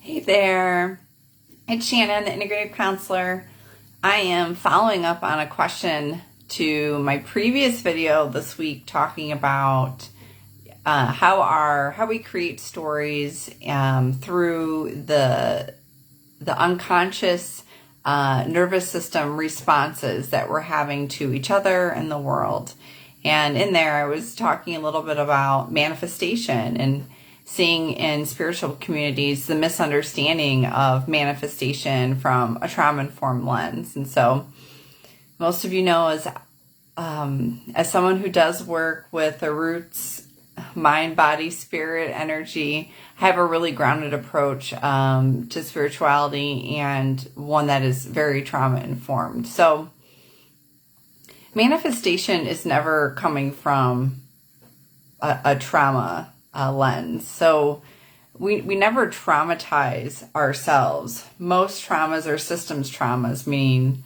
Hey there, it's Shannon, the Integrative Counselor. I am following up on a question to my previous video this week talking about how we create stories through the unconscious nervous system responses that we're having to each other and the world. And in there, I was talking a little bit about manifestation and seeing in spiritual communities the misunderstanding of manifestation from a trauma-informed lens. And so most of you know, as someone who does work with the roots, mind, body, spirit, energy, I have a really grounded approach to spirituality, and one that is very trauma-informed. So manifestation is never coming from a trauma lens. So we never traumatize ourselves. Most traumas are systems traumas, meaning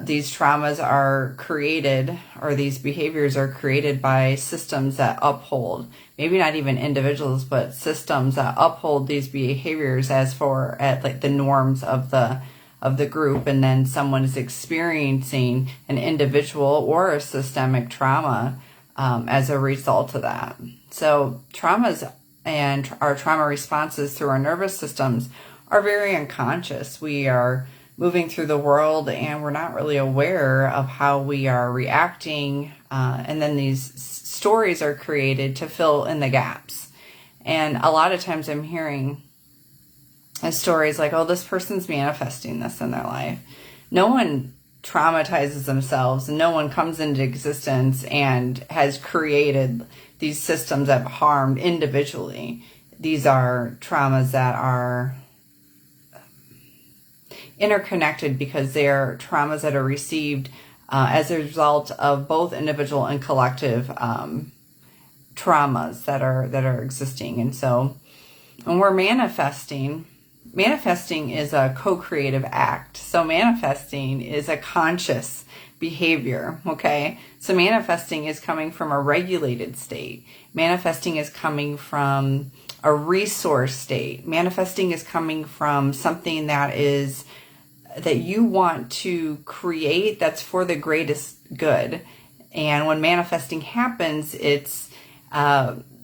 these traumas are created, or these behaviors are created by systems that uphold, maybe not even individuals, but systems that uphold these behaviors at like the norms of the group. And then someone is experiencing an individual or a systemic trauma as a result of that. So traumas and our trauma responses through our nervous systems are very unconscious. We are moving through the world and we're not really aware of how we are reacting. And then these stories are created to fill in the gaps. And a lot of times I'm hearing stories like, oh, this person's manifesting this in their life. No one traumatizes themselves, and no one comes into existence and has created these systems that have harmed individually. These are traumas that are interconnected because they are traumas that are received as a result of both individual and collective traumas that are existing. And so when we're manifesting is a co-creative act. So manifesting is a conscious behavior, okay? So manifesting is coming from a regulated state. Manifesting is coming from a resource state. Manifesting is coming from something that you want to create that's for the greatest good. And when manifesting happens, it's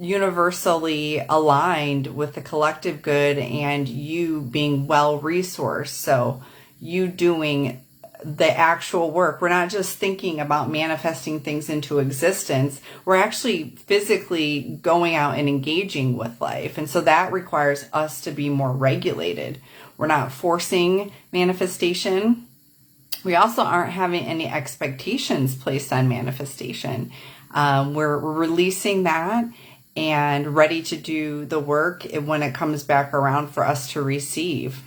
universally aligned with the collective good and you being well-resourced. So you doing the actual work. We're not just thinking about manifesting things into existence. We're actually physically going out and engaging with life. And so that requires us to be more regulated. We're not forcing manifestation. We also aren't having any expectations placed on manifestation. We're releasing that and ready to do the work when it comes back around for us to receive.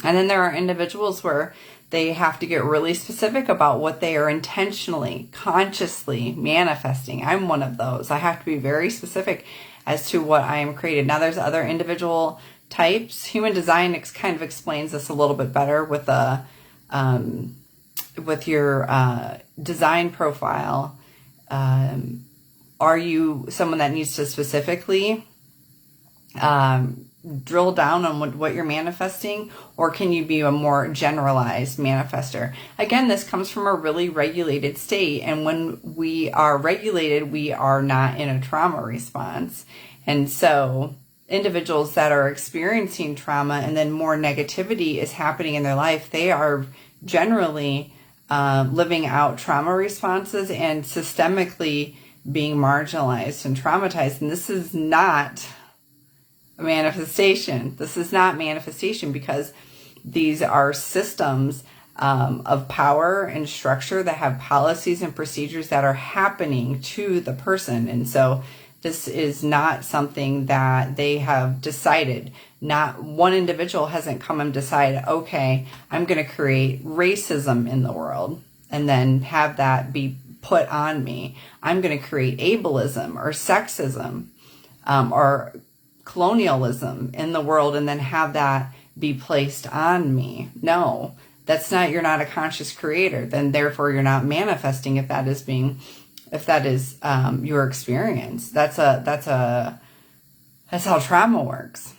And then there are individuals where they have to get really specific about what they are intentionally, consciously manifesting. I'm one of those. I have to be very specific as to what I am created. Now there's other individual types. Human design kind of explains this a little bit better with your design profile. Are you someone that needs to specifically drill down on what you're manifesting, or can you be a more generalized manifester? Again, this comes from a really regulated state, and when we are regulated, we are not in a trauma response. And so individuals that are experiencing trauma and then more negativity is happening in their life, they are generally living out trauma responses and systemically being marginalized and traumatized. And this is not a manifestation. This is not manifestation, because these are systems of power and structure that have policies and procedures that are happening to the person. And so this is not something that they have decided. Not one individual hasn't come and decided, okay, I'm going to create racism in the world and then have that be put on me. I'm going to create ableism or sexism or colonialism in the world and then have that be placed on me. No, you're not a conscious creator. Then therefore you're not manifesting if that is your experience. That's how trauma works.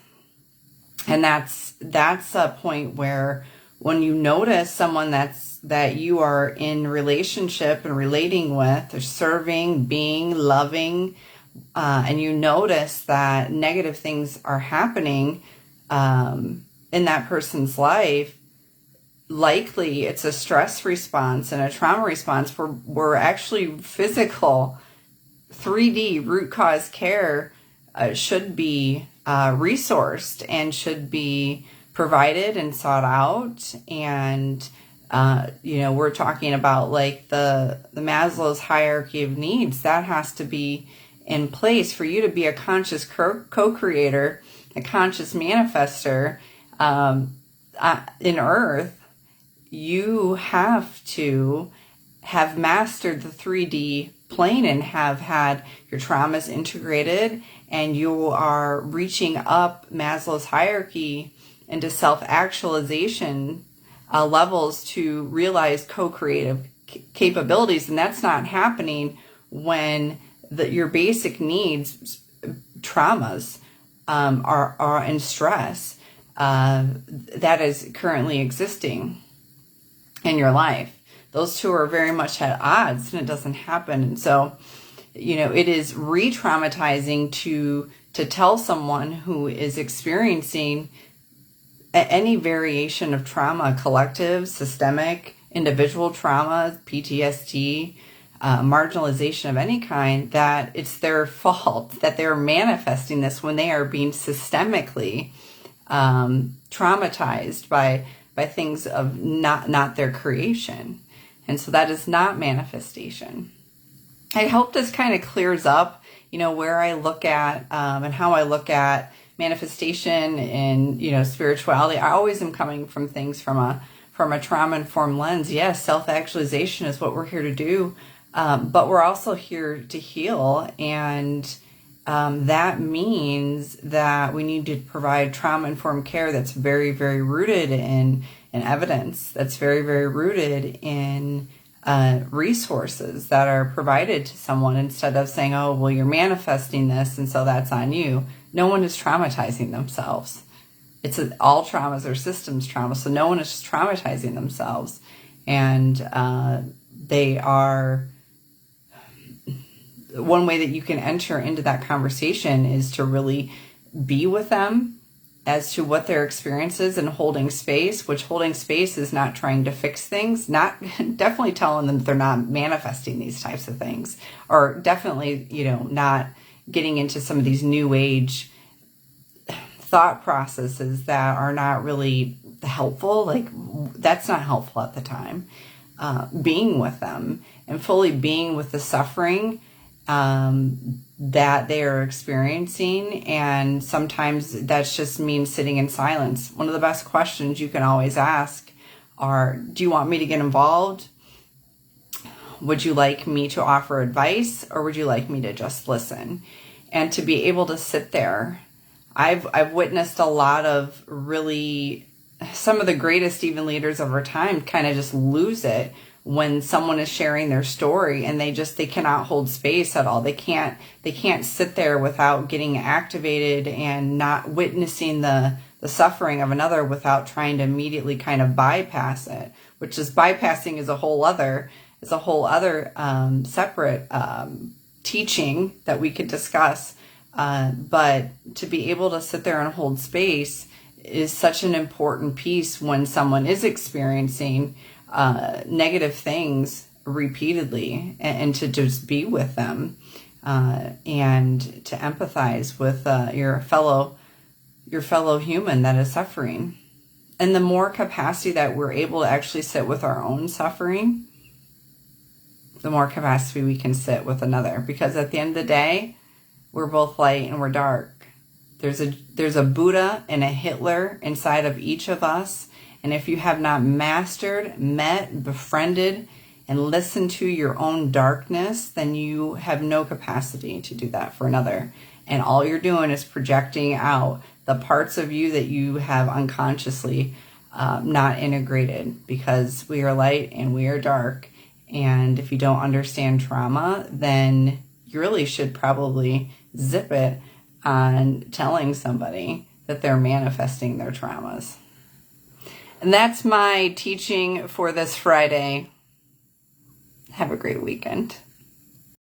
And that's a point where when you notice someone that you are in relationship and relating with, or serving, being, loving, and you notice that negative things are happening in that person's life, likely it's a stress response and a trauma response where actually physical 3D root cause care should be resourced and should be provided and sought out. And we're talking about like the Maslow's hierarchy of needs. That has to be in place for you to be a conscious co-creator, a conscious manifester in earth. You have to have mastered the 3D plane and have had your traumas integrated, and you are reaching up Maslow's hierarchy into self-actualization levels to realize co-creative capabilities. And that's not happening when your basic needs, traumas, are in stress that is currently existing in your life. Those two are very much at odds, and it doesn't happen. And so, it is re-traumatizing to tell someone who is experiencing any variation of trauma, collective, systemic, individual trauma, PTSD, marginalization of any kind, that it's their fault, that they're manifesting this when they are being systemically traumatized by things of not their creation. And so that is not manifestation. I hope this kind of clears up, where I look at and how I look at manifestation and, spirituality. I always am coming from things from a trauma-informed lens. Yes, self-actualization is what we're here to do, but we're also here to heal. And that means that we need to provide trauma-informed care that's very, very rooted in evidence, that's very, very rooted in resources that are provided to someone, instead of saying, oh, well, you're manifesting this, and so that's on you. No one is traumatizing themselves. All traumas are systems trauma, so no one is just traumatizing themselves. And they are... One way that you can enter into that conversation is to really be with them as to what their experience is, and holding space, which holding space is not trying to fix things, not definitely telling them they're not manifesting these types of things, or definitely, not getting into some of these new age thought processes that are not really helpful. Like, that's not helpful at the time. Being with them and fully being with the suffering that they are experiencing. And sometimes that's just means sitting in silence. One of the best questions you can always ask are, do you want me to get involved? Would you like me to offer advice, or would you like me to just listen? And to be able to sit there. I've witnessed a lot of really, some of the greatest even leaders of our time kind of just lose it when someone is sharing their story, and they cannot hold space at all. They can't sit there without getting activated and not witnessing the suffering of another without trying to immediately kind of bypass it, which is bypassing is a whole other separate teaching that we could discuss. But to be able to sit there and hold space is such an important piece when someone is experiencing negative things repeatedly, and to just be with them and to empathize with your fellow human that is suffering. And the more capacity that we're able to actually sit with our own suffering, the more capacity we can sit with another. Because at the end of the day, we're both light and we're dark. There's a Buddha and a Hitler inside of each of us. And if you have not mastered, met, befriended, and listened to your own darkness, then you have no capacity to do that for another. And all you're doing is projecting out the parts of you that you have unconsciously not integrated, because we are light and we are dark. And if you don't understand trauma, then you really should probably zip it on telling somebody that they're manifesting their traumas. And that's my teaching for this Friday. Have a great weekend.